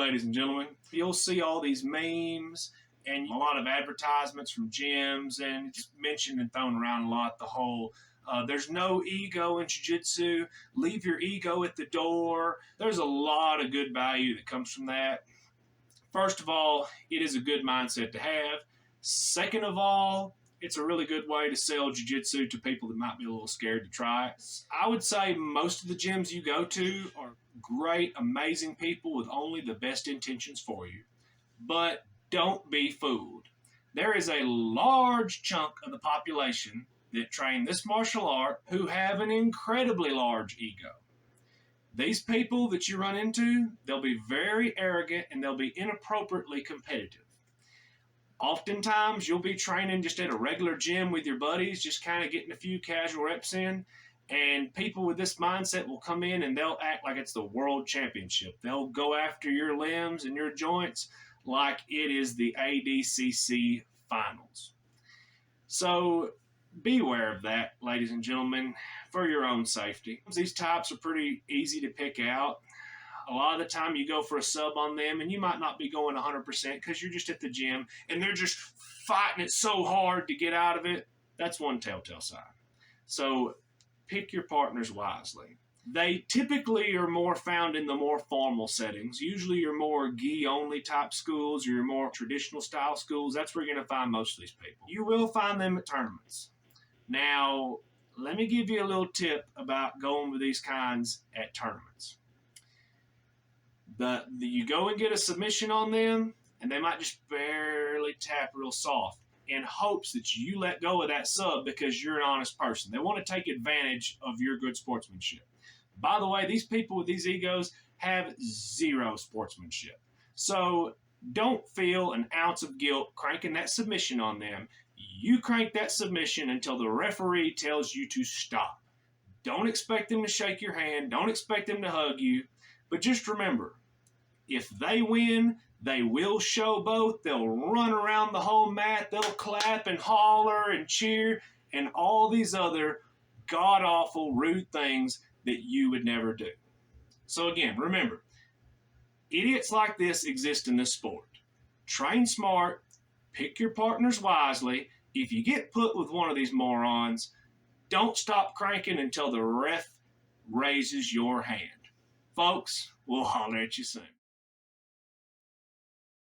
ladies and gentlemen, you'll see all these memes and a lot of advertisements from gyms, and it's mentioned and thrown around a lot, the whole there's no ego in jiu-jitsu, leave your ego at the door. There's a lot of good value that comes from that. First of all, it is a good mindset to have. Second of all, it's a really good way to sell jiu-jitsu to people that might be a little scared to try it. I would say most of the gyms you go to are great, amazing people with only the best intentions for you. But don't be fooled. There is a large chunk of the population that train this martial art who have an incredibly large ego. These people that you run into, they'll be very arrogant and they'll be inappropriately competitive. Oftentimes, you'll be training just at a regular gym with your buddies, just kind of getting a few casual reps in, and people with this mindset will come in and they'll act like it's the world championship. They'll go after your limbs and your joints like it is the ADCC finals. So beware of that, ladies and gentlemen, for your own safety. These types are pretty easy to pick out. A lot of the time you go for a sub on them and you might not be going 100% because you're just at the gym and they're just fighting it so hard to get out of it. That's one telltale sign. So pick your partners wisely. They typically are more found in the more formal settings. Usually your more gi-only type schools or your more traditional style schools, that's where you're going to find most of these people. You will find them at tournaments. Now, let me give you a little tip about going with these kinds at tournaments. You go and get a submission on them, and they might just barely tap real soft in hopes that you let go of that sub because you're an honest person. They want to take advantage of your good sportsmanship. By the way, these people with these egos have zero sportsmanship. So don't feel an ounce of guilt cranking that submission on them. You crank that submission until the referee tells you to stop. Don't expect them to shake your hand. Don't expect them to hug you. But just remember, if they win, they will show both. They'll run around the whole mat. They'll clap and holler and cheer and all these other god-awful, rude things that you would never do. So again, remember, idiots like this exist in this sport. Train smart, pick your partners wisely. If you get put with one of these morons, don't stop cranking until the ref raises your hand. Folks, we'll holler at you soon.